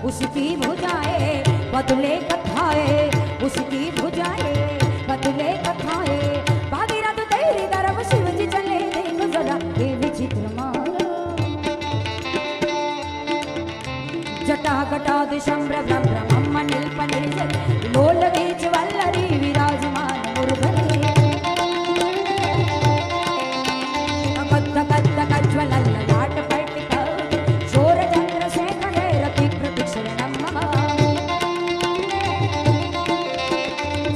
उसकी भुजाए बदले कथाए, उसकी भुजाए बदले कथाए। भागीरथ तेरी तरफ शिव जी चले, देखो जरा ये विचित्र माया। जटा कटाद शंभ्र ब्रह्म ब्रह्म नीलप निर्जर, लोल बीच वल्लरी विराजमान मुरधरी। कद्द कद्द कज्ज्वल ललाट पट्टिका, शोर चंद्रशेखर रति प्रतिक्षरणं मम।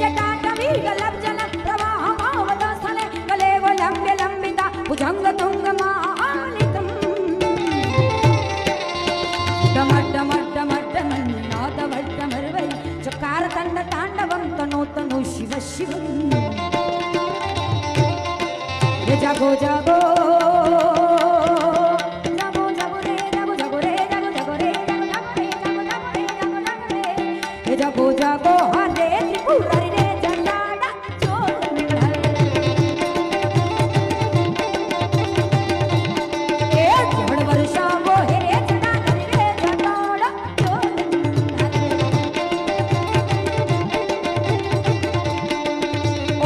जटाटवी गलब्जल प्रवाहमावतस्थले, कलेव लम्ब्य लम्बिता भुजंग तुंग मालिकम्। डमड्डमड्डमड्डमन्नादवड्डमर्वै, चकारतण्ड ताण्डवं तनो तनो शिव शिवम्। जागो जागो जागो जागो रे जागो जागो रे जागो जागो रे जागो जागो रे जागो जागो रे जागो जागो रे जागो जागो हरे त्रिपुरारी रे जटाड़ा चोर। ए झड़ वर्षा वो हे रे जटाड़ी रे जटाड़ा चोर।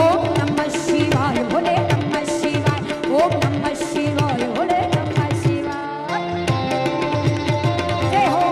ओम नमः शिवाय भोले नमः शिवाय, ओम नमः शिवाय भोले नमः शिवाय। जय हो।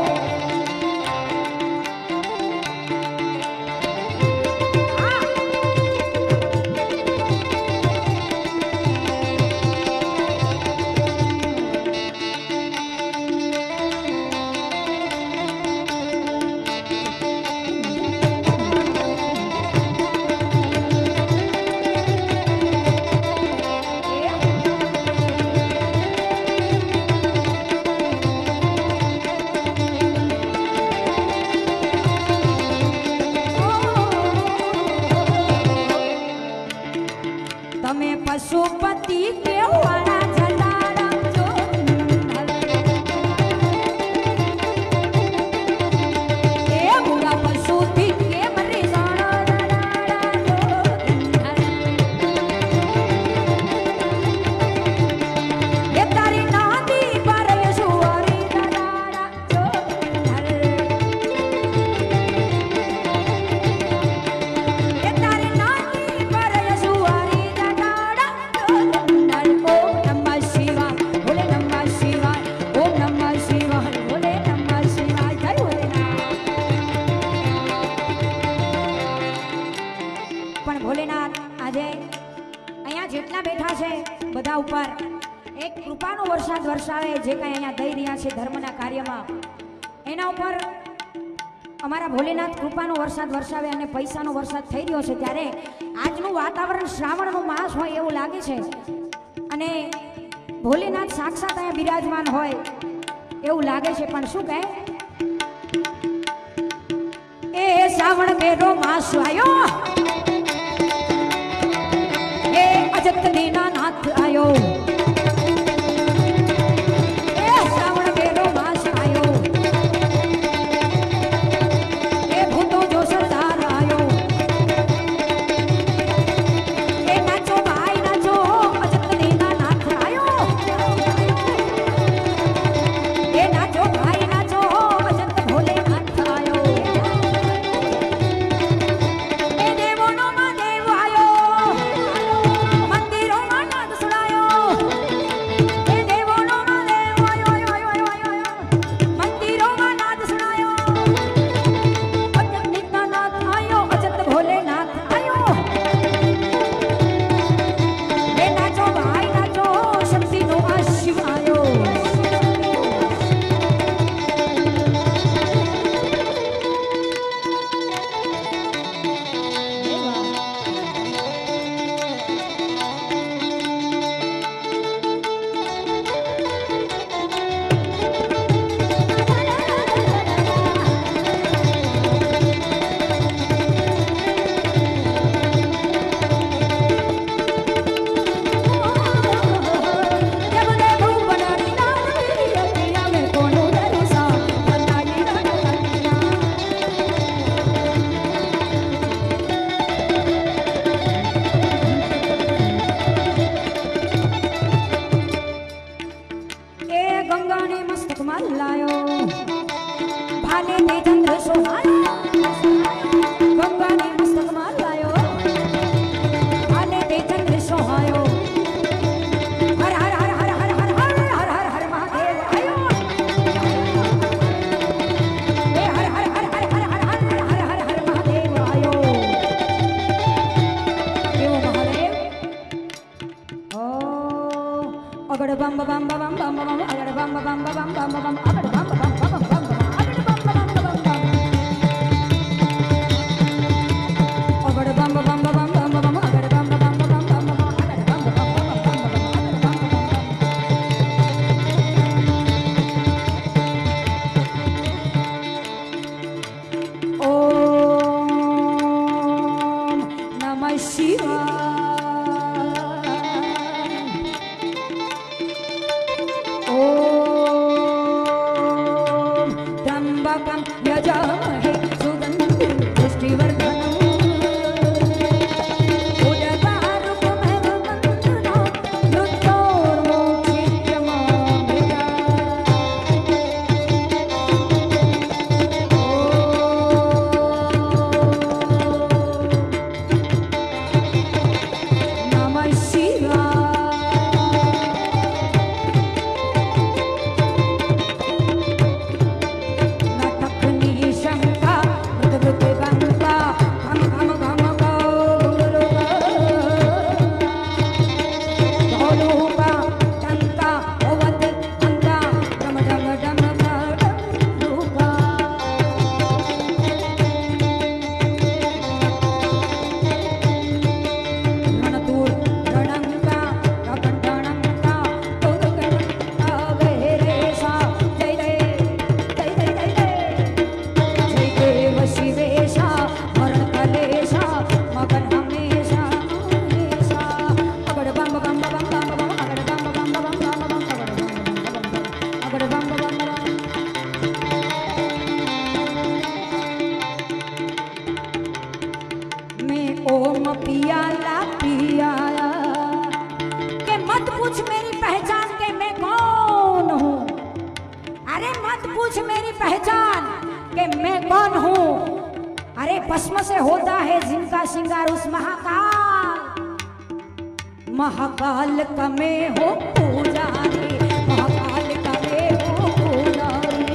તમે પશુપતિ કેવાના જટાડા ચોર। એ બુરા પશુથી કેમ રીઝાણા જટાડા ચોર। એ તારી નાદી પર યશુવારી જટાડા ચોર। એ તારી નાદી પર યશુવારી જટાડા ચોર। ઓમ નમઃ શિવાય ભોલે નમઃ શિવાય, ઓમ નમઃ શિવાય ભોલે નમઃ શિવાય। જય ભોલેનાથ। પણ ભોલેનાથ આજે અહીંયા જેટલા બેઠા છે બધા ઉપર એક કૃપાનો વરસાદ વરસાવે, જે કાંઈ અહીંયા દઈ રહ્યા છે ધર્મના કાર્યમાં એના ઉપર અમારા ભોલેનાથ કૃપાનો વરસાદ વરસાવે અને પૈસાનો વરસાદ થઈ રહ્યો છે। ત્યારે આજનું વાતાવરણ શ્રાવણનો માસ હોય એવું લાગે છે અને ભોલેનાથ સાક્ષાત અહીંયા બિરાજમાન હોય એવું લાગે છે। પણ શું કહે એ શ્રાવણ મેરો માસ આયો, એ અજત દીના નાથ આયો। એ શ્રાવણ મેરો માસ આયો, એ ભૂતો જો સરદાર આયો। એ નાચો ભાઈ નાચો, અજત દીના નાથ આયો। એ નાચો ભાઈ નાચો, અજત ભોલેનાથ આયો। એ દેવોનો માં દેવ આયો, મંદિરોમાં નાદ સુણાયો। आदि ते चंद्र सोहायो गंगा ने मस्तक मार लायो आदि ते चंद्र सोहायो हर हर हर हर हर हर हर हर हर हर महादेव आयो ए हर हर हर हर हर हर हर हर हर हर महादेव आयो क्यों महादेव ओ अगड़ बम बम बम बम बम अगड़ बम बम बम बम बम अगड़ बम बम बम बम बम अगड़ बम बम बम बम अगड़ बम बम बम बम बम अगड़ बम बम बम बम बम अगड़ बम बम बम बम ओम नमः शिवाय यजामहे सुगन्धिं पुष्टिवर्धनम् उदगारुकमेव वन्दना मृत्योर्मोक्षिष्यमामृता नमः शिवाय ओम पियाला पियाला के मत पूछ मेरी पहचान के मैं कौन हूँ। अरे मत पूछ मेरी पहचान के मैं कौन हूँ। अरे भस्म से होता है जिनका श्रृंगार उस महाकाल महाकाल का मैं हो पुजारी महाकाल का मैं हो पुजारी।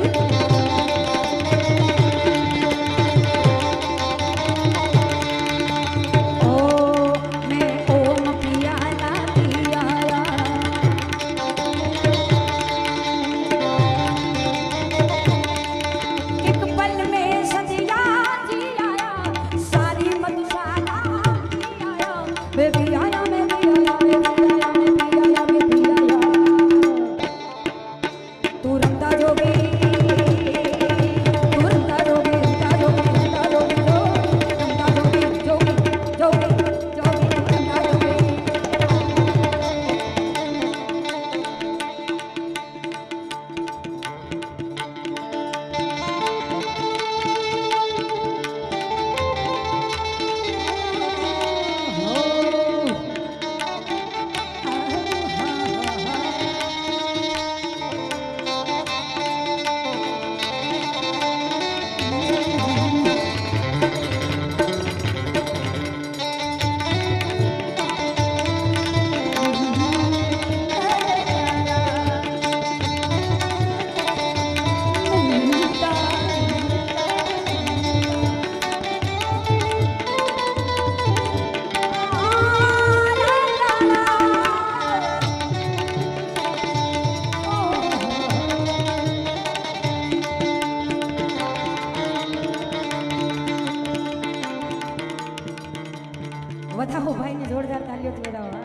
વધાવો ભાઈને જોરદાર તાલીઓથી વધાવો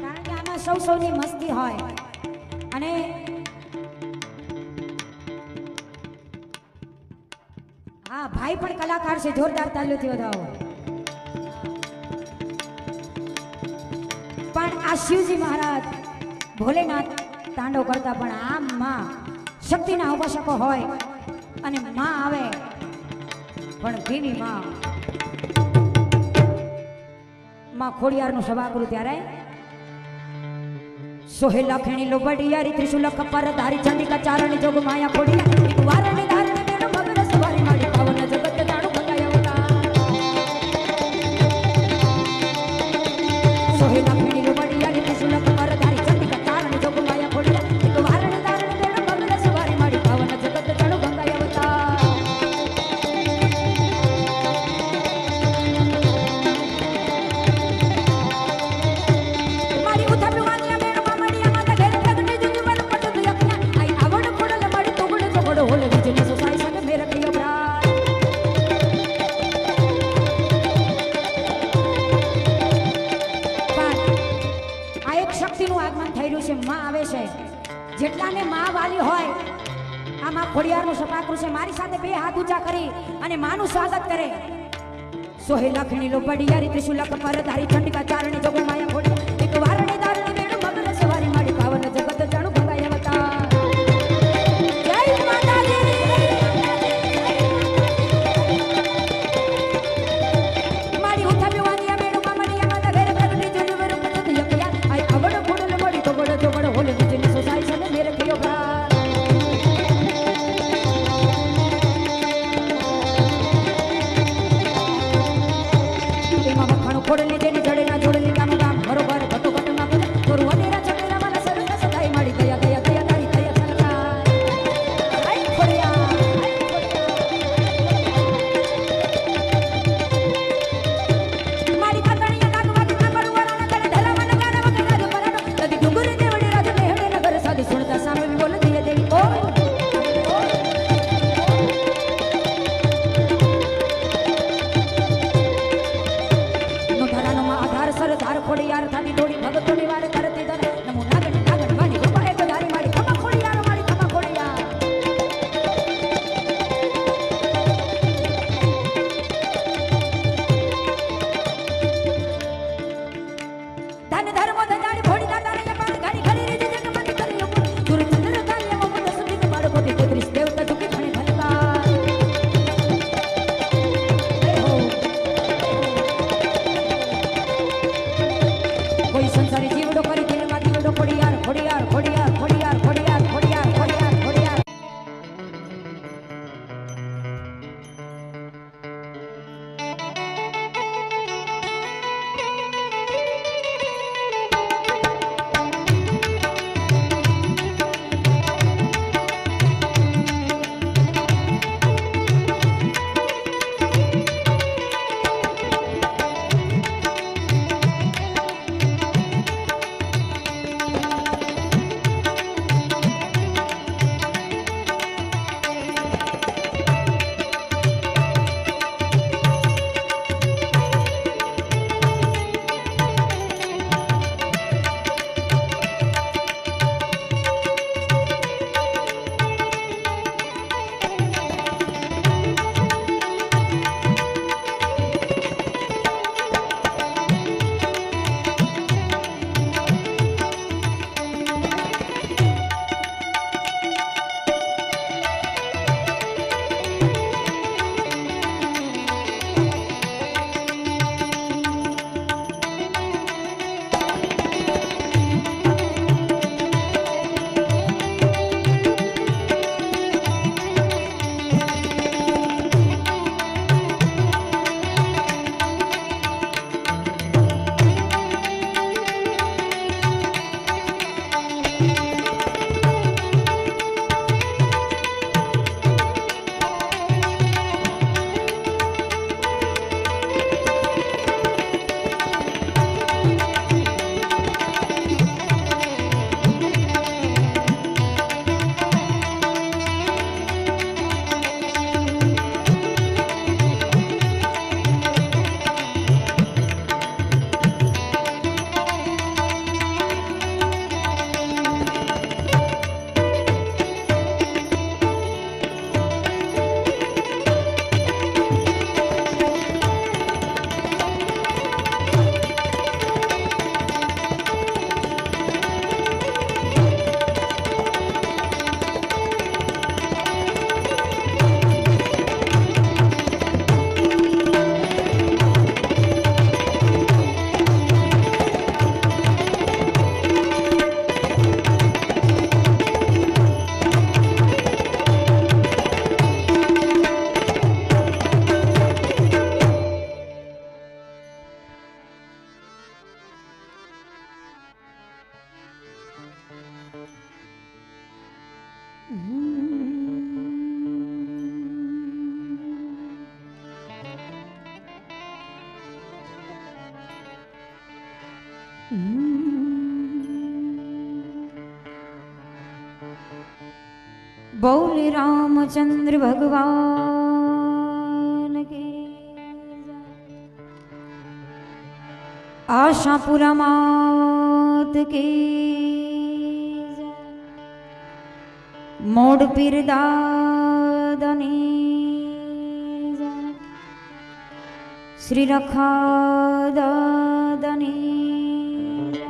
કારણ કે આમાં સૌની મસ્તી હોય અને હા ભાઈ પણ કલાકાર છે જોરદાર તાલીઓથી વધાવો પણ આ શિવજી મહારાજ ભોલેનાથ તાંડવ કરતા પણ આમ માં શક્તિના ઉપાસકો હોય અને માં આવે પણ દેવી માં मां खोड़ियार नु सभा करू त्यारे सोहेला खेणी लो बड़ियारी त्रिशूल कपर धारी चंडी का चारण जोग माया खोड़िया एक वारणी धारण मेण मगर सभा જેટલાને માં વાલી હોય આમાં ખોડિયારનું સપાકરું છે મારી સાથે બે હાથ ઊંચા કરી અને માનું સ્વાગત કરે સોહે લખણી લો બડિયારી ત્રિશુલ કમર ધારી ચંડિકા ચારણી જોગણ માયા ખોડી એક વારણી દારણી બેડું મગર સવારી માડી પાવન જગત જાણું ભગાય અવતાર જય માતાજી માડી ઉઠાવી વાંગિયા બેડું મામડિયા માતા ઘરે પ્રગટી જોયું વેરું પતત યકયા આઈ આવડ ફોડલ મડી તો બડ જો બડ હોલ બીજની સોસાઈ સને મેરે કયો ભા ખોડલી જેની જડે ના જોડલી કામ કામ બરોબર ઘટો ઘટો ના બોલે થોર વડેરા ચડેરા મને સરસ સદાઈ માડી દયા દયા દયા તારી દયા છલકા આઈ ખોડિયા મારી કાતણીયા કાકવાડી ના પડવાના ના કરે ઢલા મન ગાના વગર રાજ પરાડો નદી ડુંગર દે વડે રાજ નેહડે નગર સાધુ સુણતા સામે બોલ દિયે દેવી ઓ સરદાર ખોડિયાર થાની દોડી ભગતોની વાર કરતી ધર નમો નાગણ નાગણ વાણી રૂપા એક ધારી માડી ખમા ખોડિયાર માડી ખમા ખોડિયાર ધન ધર્મ ધજાડી ભોડી દાતાને પાણી ગાડી ખરી રે જગ મત કર્યો ગુરુ ચંદ્ર કાલ્ય મત સુધિત બાળકોથી 33 દેવતા ઝુકી ખણે ભલકા કોઈ સંસારી જીવડો કરી દિલમાં દીવડો ખોડિયાર ખોડિયાર ખોડિયાર ખોડિયાર ખોડિયાર ખોડિયાર ખોડિયાર ખોડિયાર बोल रामचंद्र भगवान के आशापुरा मात की મોડ પીર દાદાની જય, શ્રી રખા દાદાની જય,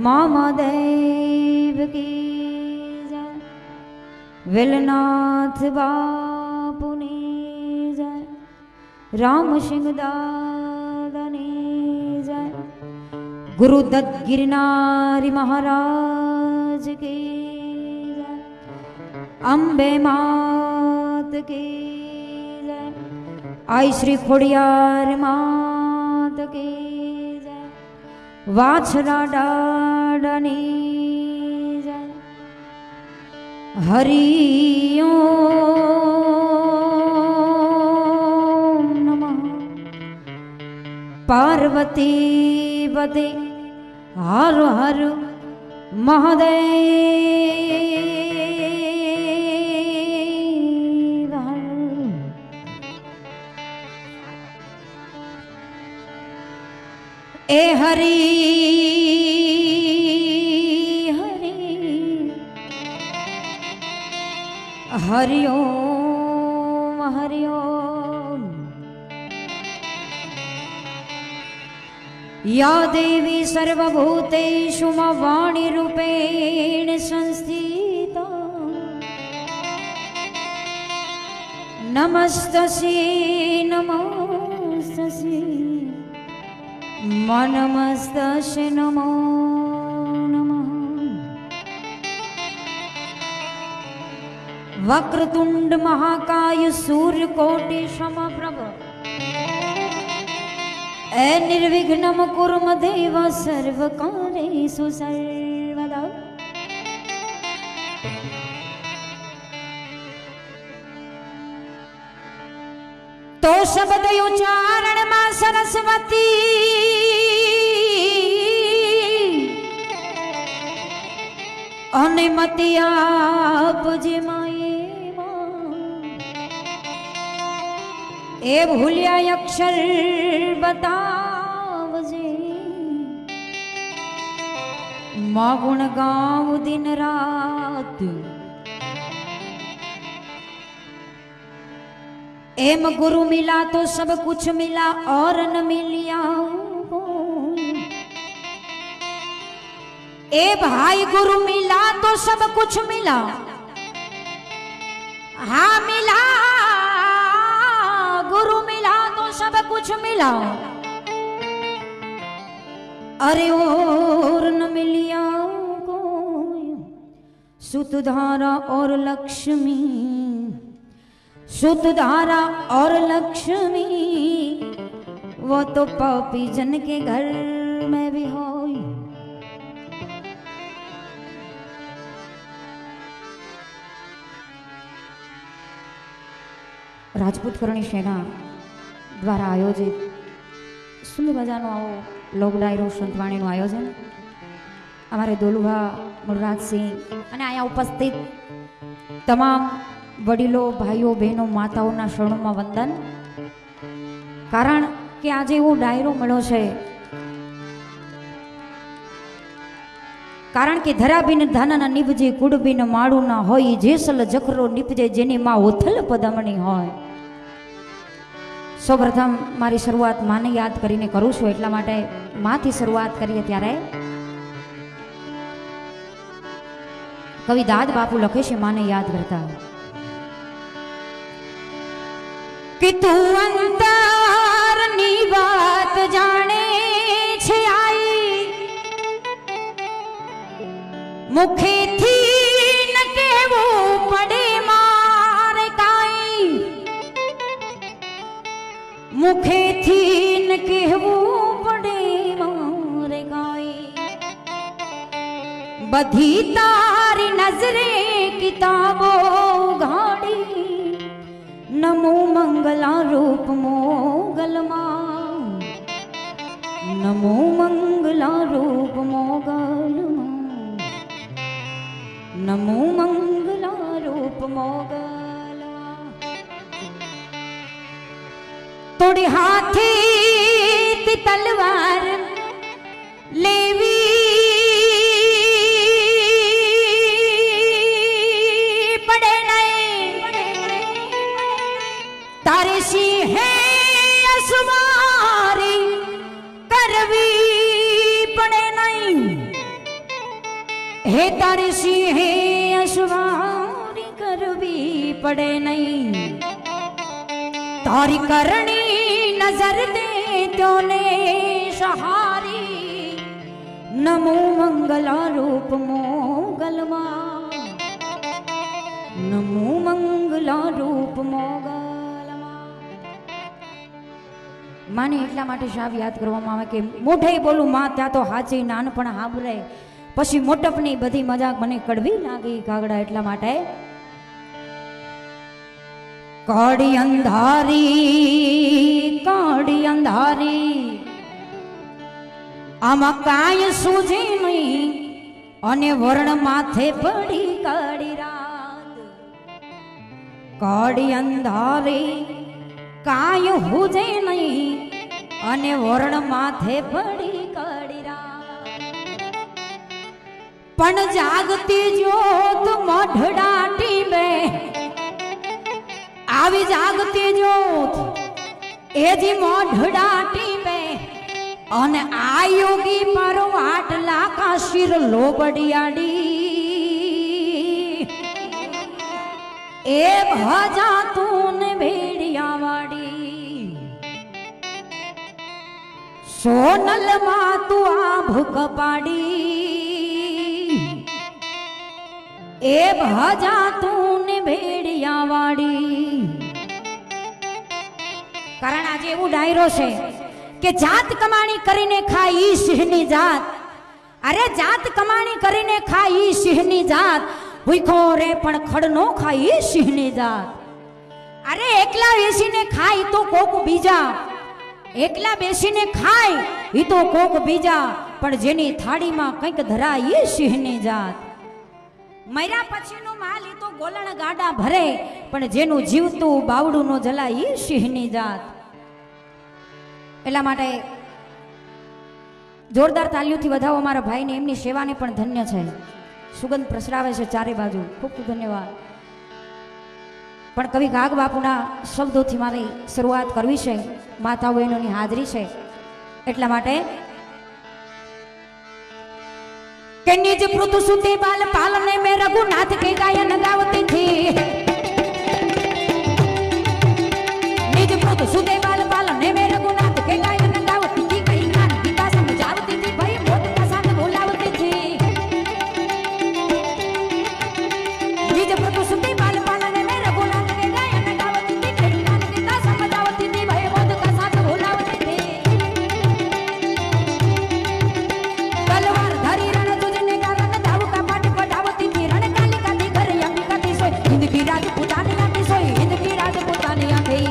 મામાદેવ કી જય, વેલનાથ બાપુની જય, રામસિંહ દાદાની જય, ગુરુદત્ત ગિરનારી મહારાજ કી, અંબે માત કી જય, આઈ શ્રી ખોડિયાર માત કી જય, વાછરા દાદાની જય, હરિ ઓમ નમઃ પાર્વતી પતે હર હર મહાદેવ એ હરી હરી હરિ ઓમ હરિ ઓમ યા દેવી સર્વભૂતેષુ માં વાણી રૂપેણ સંસ્થિતા નમસ્તસ્યૈ નમસ્તસ્યૈ નમસ્તસ્યૈ નમો નમઃ વક્રતુંડ મહાકાય સૂર્યકોટિ સમપ્રભ એ નિર્વિઘ્નમ કુર્મ દેવ સર્વકાર્યેષુ સર્વદા તો શબ્દ ઉચ્ચારણ માં સરસ્વતી અને મતી આપજે માએ એ ભૂલ્યા અક્ષર બતાવજે માં ગુણ ગાઉ દિન રાત एम गुरु मिला तो सब कुछ मिला और न मिलिया ए भाई गुरु मिला तो सब कुछ मिला हाँ मिला गुरु मिला तो सब कुछ मिला अरे और न मिलिया सुतधारा और लक्ष्मी शुद्धधारा और लक्ष्मी वो तो पापी जन के घर में भी हो રાજપૂત કરણી સેના દ્વારા આયોજિત સુંદર મજાનો આવો લોક ડાયરો સંતવાણીનું આયોજન અમારે દોલુભા મુરરાજસિંહ અને અહીંયા ઉપસ્થિત તમામ વડીલો ભાઈઓ બહેનો માતાઓના શરણોમાં વંદન કારણ કે આજે એવો ડાયરો મળ્યો છે કારણ કે ધરાબીન ધાના નિપજે કુડબીન માળું ના હોય જેસલ જખરો નિપજે જેની માં ઓથલ પદમણી હોય સૌપ્રથમ મારી શરૂઆત માને યાદ કરીને કરું છું એટલા માટે માથી શરૂઆત કરીએ ત્યારે કવિ દાદ બાપુ લખે છે માને યાદ કરતા कि तू अंतर नी बात जाने छे आई मुखे थी न केवो पड़े मारे काई मुखे थी न केवो पड़े मारे काई बधी तारी नजरे किताबो घाड़ी नमो मंगला रूप मोगलमा नमो मंगला रूप मोगलमा नमो मंगला रूप मोगलमा तोड़ी हाथी तलवार लेवी तारे सिंहे असवारी करवी पड़े नहीं हे तारे सिंहे असवारी करवी पड़े नहीं तारी करनी नजर दे त्योने सहारी नमो मंगला रूप मोगलमा नमो मंगला रूप मोगलमा माने એટલા માટે શાબ યાદ કરવામાં આવે કે મોઢે બોલું માં ત્યાં તો હાચી નાનપણ હાંભળે પછી મોટપની બધી મજાક મને કડવી લાગી કાગડા એટલા માટે કાળી અંધારી આમાં કાંઈ સૂજે નહીં અને વર્ણ માથે પડી કાળી રાત કાળી અંધારી કાંઈ હુજે નહીં અને વર્ણ માથે પડી કાળી રાત પણ જાગતી જ્યોત મઢડાટી બે આવી જાગતી જ્યોત એ જી મઢડાટી બે અને આ યોગી મારો આટલા કાશીર લોબડિયાડી એ ભજા તું ને ભેડિયા વાડી સોનલ માં તું આભ કપાડી એ ભજા તું ને ભેડિયા વાડી કારણ આજે એવું ડાયરો છે કે જાત કમાણી કરીને ખાય ઈ સિંહની જાત અરે જાત કમાણી કરીને ખાય ઈ સિંહની જાત ભૂખો રે પણ ખડ નો ખાય ઈ સિંહની જાત અરે એકલા બેસીને ખાય તો કોક બીજા એકલા બેસીને ખાય ઈ તો કોક બીજા પણ જેની થાળીમાં કંઈક ધરાય ઈ સિંહની જાત મર્યા પછીનો માલ ઈ તો ગોલણ ગાડા ભરે પણ જેનું જીવતું બાવડું નો જલાય ઈ સિંહની જાત એટલા માટે જોરદાર તાલીઓથી વધાવો મારા ભાઈને એમની સેવાને પણ ધન્ય છે સુગંધ પ્રસરાવે છે ચારે બાજુ ખૂબ ખૂબ ધન્યવાદ પણ કવિ ગાગ બાપુના શબ્દોથી મારી શરૂઆત કરવી છે માતા બહેનોની હાજરી છે એટલા માટે કે નિજ પૃથુ સુતે બાલ પાલને મેં રઘુનાથ કે ગાયન ગાવતી થી નિજ પૃથુ સુતે બાલ પાલને મેં रघुनाथ के गायन गावती थी कई ज्ञान गीता समझावती थी भाई मोट का साथ बोलावती थी निज प्रभु सुते बाल पालने में रघुनाथ के गायन गावती थी कई ज्ञान गीता समझावती थी भाई मोट का साथ बोलावती थी तलवार धरी रण तुझने गालन दाव का पाट पढ़ावती थी रण कालिका थी घर अंबिका थी सोई हिंद की राजपूतानी आती सोई हिंद की राजपूतानी आती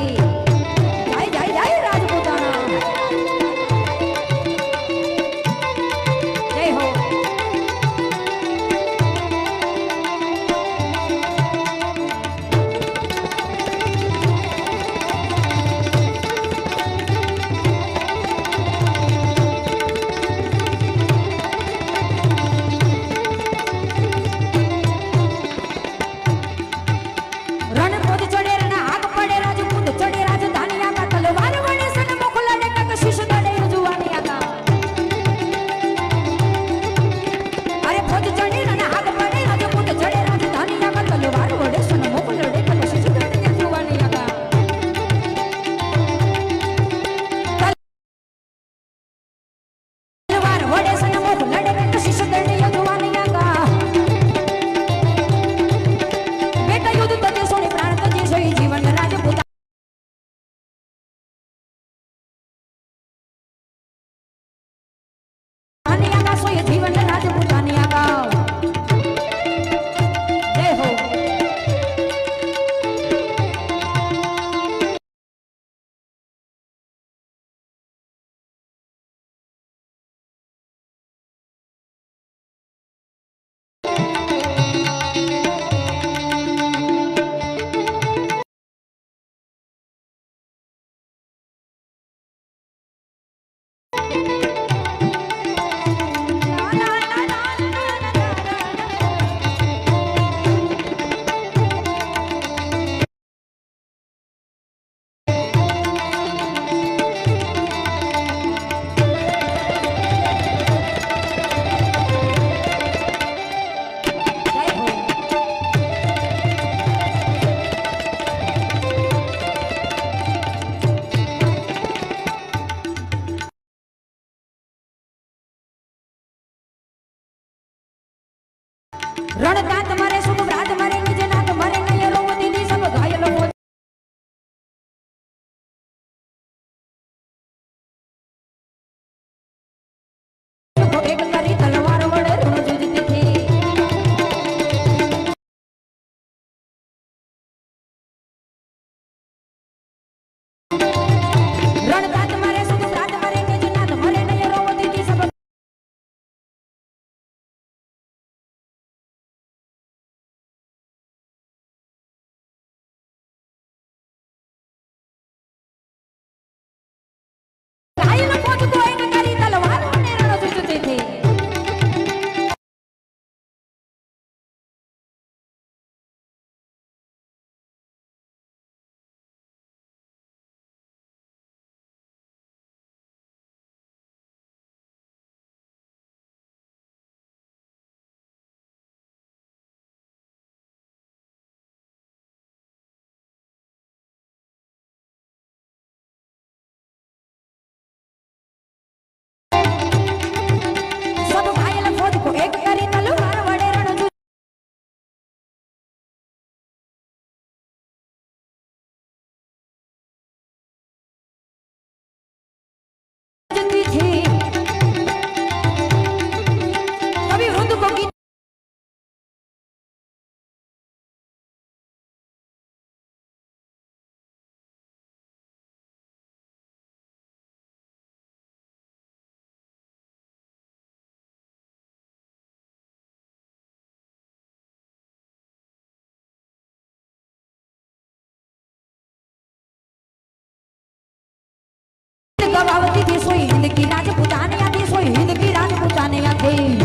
प्रभावती थी सोई हिंद की राजपूताने आती सोई हिंद की राजपूताने आती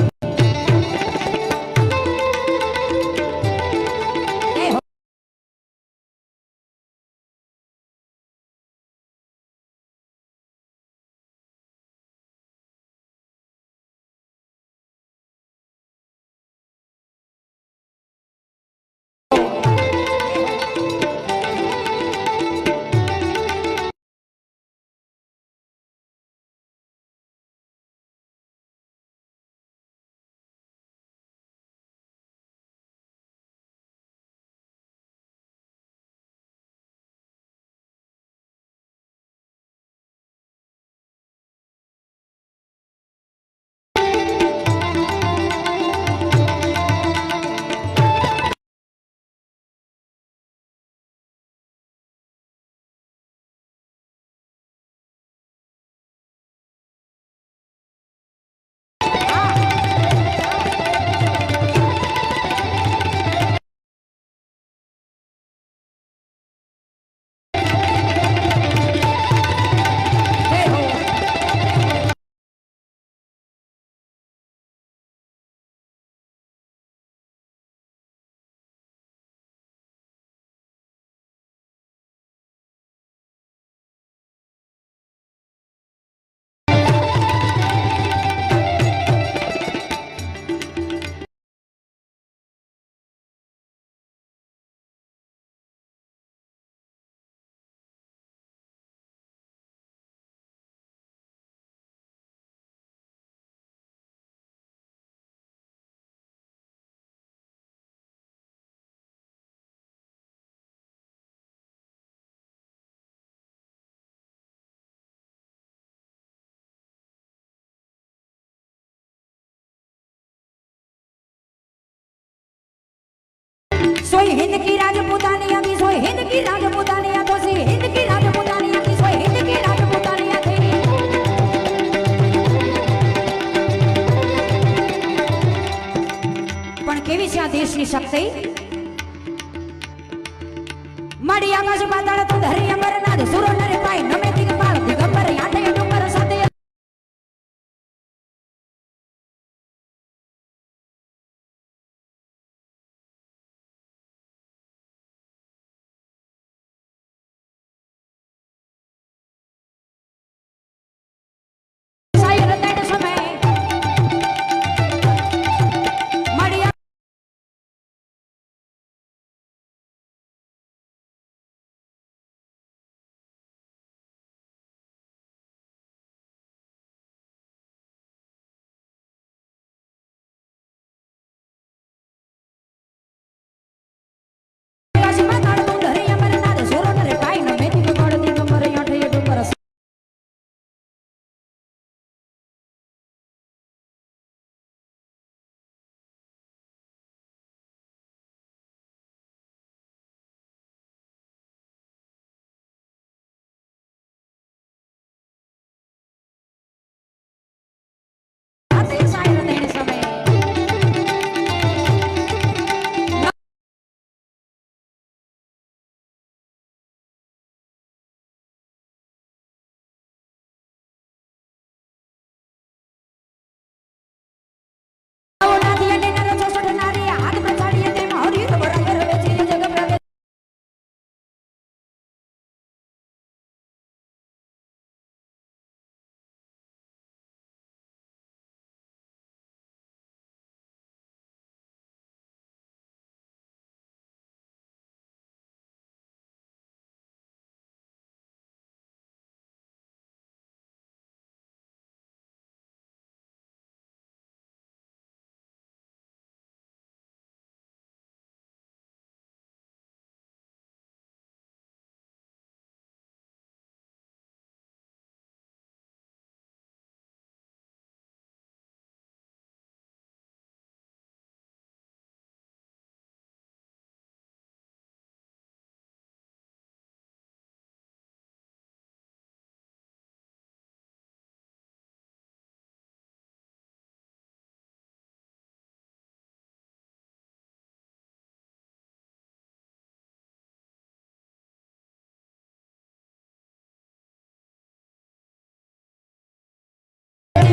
सोई हिंद की राजपूतानी आती सोई हिंद की राजपूतानी आतो सी हिंद की राजपूतानी आती सोई हिंद की राजपूतानी आती पण केवी છે આ દેશની શક્તિ માડી આકાશ પાતાળ તું ધરી અમરનાથ સુરો નરે પાય નમે દિગપાળ દિગંબર આઠે ડુંગર સાથે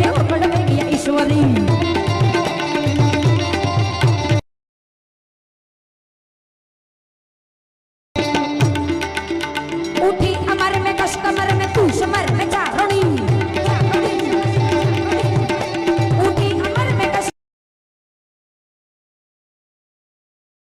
એવું કડક